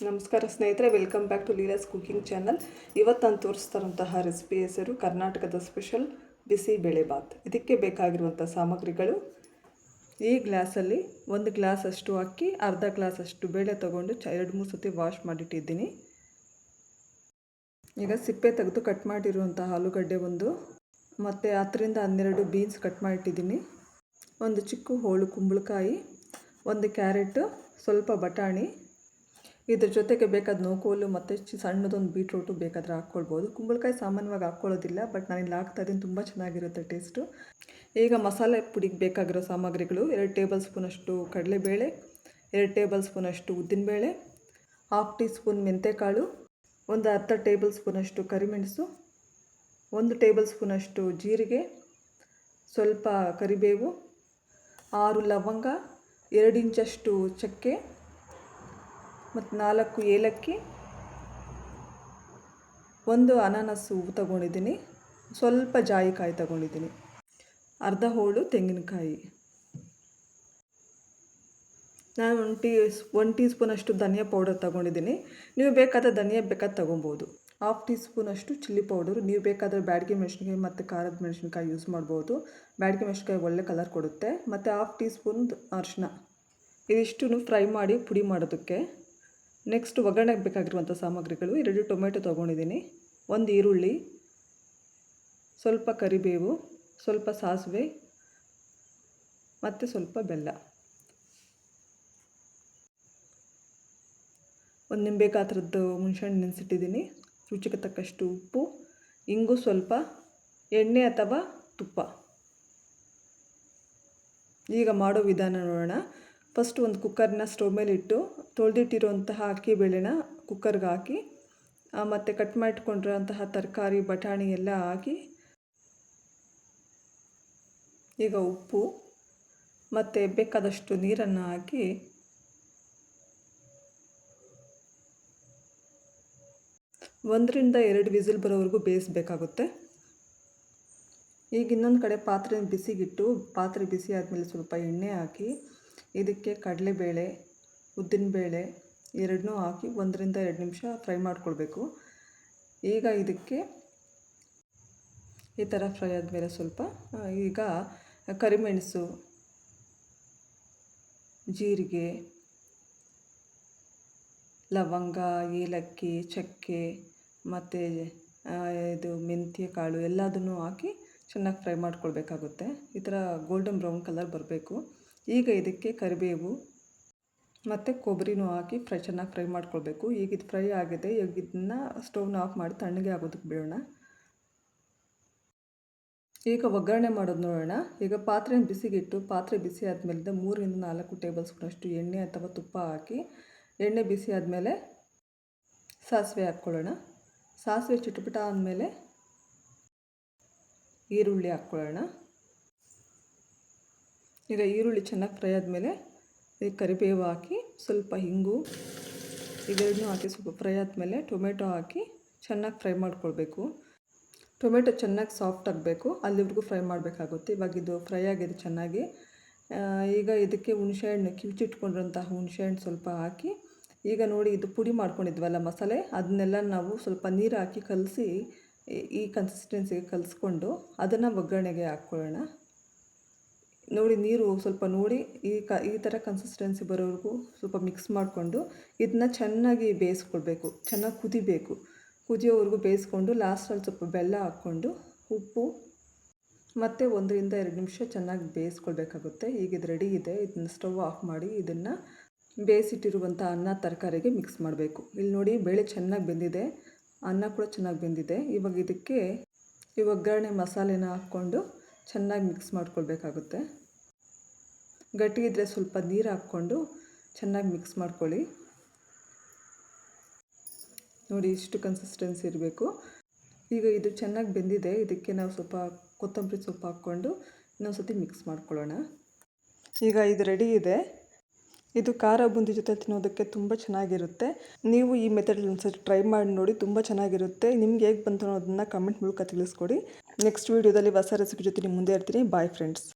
ನಮಸ್ಕಾರ ಸ್ನೇಹಿತರೆ, welcome back to Leela's cooking channel. ಇವತ್ತು ನಾನು ತೋರಿಸ್ತಾರಂತಹ ರೆಸಿಪಿ ಹೆಸರು ಕರ್ನಾಟಕದ ಸ್ಪೆಷಲ್ ಬಿಸಿ ಬೇಳೆಬಾತ್. ಇದಕ್ಕೆ ಬೇಕಾಗಿರುವಂಥ ಸಾಮಗ್ರಿಗಳು: ಈ ಗ್ಲಾಸಲ್ಲಿ 1 ಗ್ಲಾಸ್ ಅಷ್ಟು ಅಕ್ಕಿ, ಅರ್ಧ ಗ್ಲಾಸ್ ಅಷ್ಟು ಬೇಳೆ ತೊಗೊಂಡು 2-3 ಸತಿ ವಾಶ್ ಮಾಡಿಟ್ಟಿದ್ದೀನಿ. ಈಗ ಸಿಪ್ಪೆ ತೆಗೆದು ಕಟ್ ಮಾಡಿರುವಂಥ ಆಲೂಗಡ್ಡೆ ಒಂದು, ಮತ್ತು 10-12 ಬೀನ್ಸ್ ಕಟ್ ಮಾಡಿಟ್ಟಿದ್ದೀನಿ, ಒಂದು ಚಿಕ್ಕ ಹೋಳು ಕುಂಬಳಕಾಯಿ, 1 ಕ್ಯಾರೆಟ್, ಸ್ವಲ್ಪ ಬಟಾಣಿ. ಇದ್ರ ಜೊತೆಗೆ ಬೇಕಾದ ನೋಕೋಲು ಮತ್ತು ಸಣ್ಣದೊಂದು ಬೀಟ್ರೂಟು ಬೇಕಾದರೆ ಹಾಕ್ಕೊಳ್ಬೋದು. ಕುಂಬಳಕಾಯಿ ಸಾಮಾನ್ಯವಾಗಿ ಹಾಕ್ಕೊಳ್ಳೋದಿಲ್ಲ, ಬಟ್ ನಾನು ಇಲ್ಲಿ ಹಾಕ್ತಾಯಿದ್ದೀನಿ, ತುಂಬ ಚೆನ್ನಾಗಿರುತ್ತೆ ಟೇಸ್ಟು. ಈಗ ಮಸಾಲೆ ಪುಡಿಗೆ ಬೇಕಾಗಿರೋ ಸಾಮಗ್ರಿಗಳು: 2 ಟೇಬಲ್ ಸ್ಪೂನಷ್ಟು ಕಡಲೆಬೇಳೆ, 2 ಟೇಬಲ್ ಸ್ಪೂನಷ್ಟು ಉದ್ದಿನಬೇಳೆ, 1/2 ಟೀ ಸ್ಪೂನ್ ಮೆಂತ್ಯಕಾಳು, ಒಂದು ಅರ್ಧ ಟೇಬಲ್ ಸ್ಪೂನಷ್ಟು ಕರಿಮೆಣಸು, 1 ಟೇಬಲ್ ಸ್ಪೂನಷ್ಟು ಜೀರಿಗೆ, ಸ್ವಲ್ಪ ಕರಿಬೇವು, 6 ಲವಂಗ, 2 ಇಂಚಷ್ಟು ಚಕ್ಕೆ ಮತ್ತು 4 ಏಲಕ್ಕಿ, 1 ಅನಾನಸು ಹೂವು ತಗೊಂಡಿದ್ದೀನಿ, ಸ್ವಲ್ಪ ಜಾಯಿಕಾಯಿ ತಗೊಂಡಿದ್ದೀನಿ, ಅರ್ಧ ಹೋಳು ತೆಂಗಿನಕಾಯಿ. ನಾನು 1 ಟೀ ಸ್ಪೂನಷ್ಟು ಧನಿಯಾ ಪೌಡರ್ ತಗೊಂಡಿದ್ದೀನಿ. ನೀವು ಬೇಕಾದರೆ ಧನಿಯಾ ಬೇಕಾದ್ರೆ ತೊಗೊಬೋದು. 1/2 ಟೀ ಸ್ಪೂನಷ್ಟು ಚಿಲ್ಲಿ ಪೌಡರು. ನೀವು ಬೇಕಾದರೆ ಬ್ಯಾಡಗಿ ಮೆಣಸಿನ್ಕಾಯಿ ಮತ್ತು ಖಾರದ ಮೆಣಸಿನ್ಕಾಯಿ ಯೂಸ್ ಮಾಡ್ಬೋದು. ಬ್ಯಾಡಗಿ ಮೆಣಸಿನ್ಕಾಯಿ ಒಳ್ಳೆ ಕಲರ್ ಕೊಡುತ್ತೆ. ಮತ್ತು 1/2 ಟೀ ಸ್ಪೂನ್ ಅರಿಶಿನ. ಇದಿಷ್ಟು ಫ್ರೈ ಮಾಡಿ ಪುಡಿ ಮಾಡೋದಕ್ಕೆ. ನೆಕ್ಸ್ಟ್ ಒಗ್ಗರಣೆಗೆ ಬೇಕಾಗಿರುವಂಥ ಸಾಮಗ್ರಿಗಳು: 2 ಟೊಮೆಟೊ ತೊಗೊಂಡಿದ್ದೀನಿ, 1 ಈರುಳ್ಳಿ, ಸ್ವಲ್ಪ ಕರಿಬೇವು, ಸ್ವಲ್ಪ ಸಾಸಿವೆ ಮತ್ತು ಸ್ವಲ್ಪ ಬೆಲ್ಲ, 1 ನಿಂಬೆ ಗಾತ್ರದ್ದು ಹುಣಸೆಹಣ್ಣು ನೆನೆಸಿಟ್ಟಿದ್ದೀನಿ, ರುಚಿಗೆ ತಕ್ಕಷ್ಟು ಉಪ್ಪು, ಇಂಗು ಸ್ವಲ್ಪ, ಎಣ್ಣೆ ಅಥವಾ ತುಪ್ಪ. ಈಗ ಮಾಡೋ ವಿಧಾನ ನೋಡೋಣ. ಫಸ್ಟ್ ಒಂದು ಕುಕ್ಕರ್ನ ಸ್ಟವ್ ಮೇಲೆ ಇಟ್ಟು ತೊಳೆದಿಟ್ಟಿರುವಂತಹ ಅಕ್ಕಿ ಬೇಳೆನ ಕುಕ್ಕರ್ಗೆ ಹಾಕಿ, ಮತ್ತು ಕಟ್ ಮಾಡಿಟ್ಕೊಂಡಿರೋಂತಹ ತರಕಾರಿ ಬಟಾಣಿ ಎಲ್ಲ ಹಾಕಿ, ಈಗ ಉಪ್ಪು ಮತ್ತು ಬೇಕಾದಷ್ಟು ನೀರನ್ನು ಹಾಕಿ 1-2 ವಿಸಿಲ್ ಬರೋವರೆಗೂ ಬೇಯಿಸಬೇಕಾಗುತ್ತೆ. ಈಗ ಇನ್ನೊಂದು ಕಡೆ ಪಾತ್ರೆ ಬಿಸಿಗಿಟ್ಟು, ಪಾತ್ರೆ ಬಿಸಿ ಆದಮೇಲೆ ಸ್ವಲ್ಪ ಎಣ್ಣೆ ಹಾಕಿ, ಇದಕ್ಕೆ ಕಡಲೆಬೇಳೆ, ಉದ್ದಿನಬೇಳೆ ಎರಡನ್ನೂ ಹಾಕಿ 1-2 ನಿಮಿಷ ಫ್ರೈ ಮಾಡ್ಕೊಳ್ಬೇಕು. ಈಗ ಇದಕ್ಕೆ ಈ ಥರ ಫ್ರೈ ಆದಮೇಲೆ ಸ್ವಲ್ಪ ಈಗ ಕರಿಮೆಣಸು, ಜೀರಿಗೆ, ಲವಂಗ, ಏಲಕ್ಕಿ, ಚಕ್ಕೆ ಮತ್ತು ಇದು ಮೆಂತ್ಯ ಕಾಳು ಎಲ್ಲದನ್ನು ಹಾಕಿ ಚೆನ್ನಾಗಿ ಫ್ರೈ ಮಾಡ್ಕೊಳ್ಬೇಕಾಗುತ್ತೆ. ಈ ಥರ ಗೋಲ್ಡನ್ ಬ್ರೌನ್ ಕಲರ್ ಬರಬೇಕು. ಈಗ ಇದಕ್ಕೆ ಕರಿಬೇವು ಮತ್ತು ಕೊಬ್ಬರಿನೂ ಹಾಕಿ ಚೆನ್ನಾಗಿ ಫ್ರೈ ಮಾಡ್ಕೊಳ್ಬೇಕು. ಈಗ ಇದು ಫ್ರೈ ಆಗಿದೆ. ಈಗ ಇದನ್ನು ಸ್ಟವ್ನ ಆಫ್ ಮಾಡಿ ತಣ್ಣಗೆ ಆಗೋದಕ್ಕೆ ಬಿಡೋಣ. ಈಗ ಒಗ್ಗರಣೆ ಮಾಡೋದು ನೋಡೋಣ. ಈಗ ಪಾತ್ರೆನ ಬಿಸಿಗಿಟ್ಟು, ಪಾತ್ರೆ ಬಿಸಿ ಆದಮೇಲೆ 3-4 ಟೇಬಲ್ ಸ್ಪೂನಷ್ಟು ಎಣ್ಣೆ ಅಥವಾ ತುಪ್ಪ ಹಾಕಿ, ಎಣ್ಣೆ ಬಿಸಿ ಆದಮೇಲೆ ಸಾಸಿವೆ ಹಾಕ್ಕೊಳ್ಳೋಣ. ಸಾಸಿವೆ ಚಿಟಪಟ ಆದಮೇಲೆ ಈರುಳ್ಳಿ ಹಾಕ್ಕೊಳ್ಳೋಣ. ಈಗ ಈರುಳ್ಳಿ ಚೆನ್ನಾಗಿ ಫ್ರೈ ಆದಮೇಲೆ ಈಗ ಕರಿಬೇವು ಹಾಕಿ, ಸ್ವಲ್ಪ ಹಿಂಗು ಇವೆರಡನ್ನೂ ಹಾಕಿ ಸ್ವಲ್ಪ ಫ್ರೈ ಆದಮೇಲೆ ಟೊಮೆಟೊ ಹಾಕಿ ಚೆನ್ನಾಗಿ ಫ್ರೈ ಮಾಡ್ಕೊಳ್ಬೇಕು. ಟೊಮೆಟೊ ಚೆನ್ನಾಗಿ ಸಾಫ್ಟ್ ಆಗಬೇಕು, ಅಲ್ಲಿವರೆಗೂ ಫ್ರೈ ಮಾಡಬೇಕಾಗುತ್ತೆ. ಇವಾಗ ಇದು ಫ್ರೈ ಆಗಿದೆ ಚೆನ್ನಾಗಿ. ಈಗ ಇದಕ್ಕೆ ಹುಣಸೆಹಣ್ಣು, ಕಿವುಚಿಟ್ಕೊಂಡಿರೋಂತಹ ಹುಣಸೆಹಣ್ಣು ಸ್ವಲ್ಪ ಹಾಕಿ, ಈಗ ನೋಡಿ ಇದು ಪುಡಿ ಮಾಡ್ಕೊಂಡಿದ್ವಲ್ಲ ಮಸಾಲೆ, ಅದನ್ನೆಲ್ಲ ನಾವು ಸ್ವಲ್ಪ ನೀರು ಹಾಕಿ ಕಲಸಿ ಈ ಕನ್ಸಿಸ್ಟೆನ್ಸಿಗೆ ಕಲಿಸ್ಕೊಂಡು ಅದನ್ನು ಒಗ್ಗರಣೆಗೆ ಹಾಕ್ಕೊಳ್ಳೋಣ. ನೋಡಿ, ನೀರು ಸ್ವಲ್ಪ ನೋಡಿ ಈ ಥರ ಕನ್ಸಿಸ್ಟೆನ್ಸಿ ಬರೋವರೆಗೂ ಸ್ವಲ್ಪ ಮಿಕ್ಸ್ ಮಾಡಿಕೊಂಡು ಇದನ್ನ ಚೆನ್ನಾಗಿ ಬೇಯಿಸ್ಕೊಳ್ಬೇಕು. ಚೆನ್ನಾಗಿ ಕುದಿಬೇಕು. ಕುದಿಯೋವರೆಗೂ ಬೇಯಿಸ್ಕೊಂಡು ಲಾಸ್ಟಲ್ಲಿ ಸ್ವಲ್ಪ ಬೆಲ್ಲ ಹಾಕ್ಕೊಂಡು ಉಪ್ಪು ಮತ್ತು 1-2 ನಿಮಿಷ ಚೆನ್ನಾಗಿ ಬೇಯಿಸ್ಕೊಳ್ಬೇಕಾಗುತ್ತೆ. ಈಗ ಇದು ರೆಡಿ ಇದೆ. ಇದನ್ನ ಸ್ಟವ್ ಆಫ್ ಮಾಡಿ ಇದನ್ನು ಬೇಯಿಸಿಟ್ಟಿರುವಂಥ ಅನ್ನ ತರಕಾರಿಗೆ ಮಿಕ್ಸ್ ಮಾಡಬೇಕು. ಇಲ್ಲಿ ನೋಡಿ, ಬೇಳೆ ಚೆನ್ನಾಗಿ ಬೆಂದಿದೆ, ಅನ್ನ ಕೂಡ ಚೆನ್ನಾಗಿ ಬೆಂದಿದೆ. ಇವಾಗ ಇದಕ್ಕೆ ಈ ಒಗ್ಗರಣೆ ಮಸಾಲೆನ ಹಾಕ್ಕೊಂಡು ಚೆನ್ನಾಗಿ ಮಿಕ್ಸ್ ಮಾಡ್ಕೊಳ್ಬೇಕಾಗುತ್ತೆ. ಗಟ್ಟಿ ಇದ್ದರೆ ಸ್ವಲ್ಪ ನೀರು ಹಾಕ್ಕೊಂಡು ಚೆನ್ನಾಗಿ ಮಿಕ್ಸ್ ಮಾಡ್ಕೊಳ್ಳಿ. ನೋಡಿ, ಇಷ್ಟು ಕನ್ಸಿಸ್ಟೆನ್ಸಿ ಇರಬೇಕು. ಈಗ ಇದು ಚೆನ್ನಾಗಿ ಬೆಂದಿದೆ. ಇದಕ್ಕೆ ನಾವು ಸ್ವಲ್ಪ ಕೊತ್ತಂಬರಿ ಸೊಪ್ಪು ಹಾಕ್ಕೊಂಡು ಇನ್ನೊಂದು ಸತಿ ಮಿಕ್ಸ್ ಮಾಡ್ಕೊಳ್ಳೋಣ. ಈಗ ಇದು ರೆಡಿ ಇದೆ. ಇದು ಖಾರ ಬೂಂದಿ ಜೊತೆ ತಿನ್ನೋದಕ್ಕೆ ತುಂಬ ಚೆನ್ನಾಗಿರುತ್ತೆ. ನೀವು ಈ ಮೆಥಡ್ ಒಂದ್ಸತಿ ಟ್ರೈ ಮಾಡಿ ನೋಡಿ, ತುಂಬ ಚೆನ್ನಾಗಿರುತ್ತೆ. ನಿಮ್ಗೆ ಹೇಗೆ ಬಂತು ಅನ್ನೋದನ್ನು ಕಮೆಂಟ್ ಮೂಲಕ ತಿಳಿಸ್ಕೊಡಿ. ನೆಕ್ಸ್ಟ್ ವೀಡಿಯೋದಲ್ಲಿ ಹೊಸ ರೆಸಿಪಿ ಜೊತೆ ನಿಮ್ಮ ಮುಂದೆ ಇರ್ತೀನಿ. Bye friends.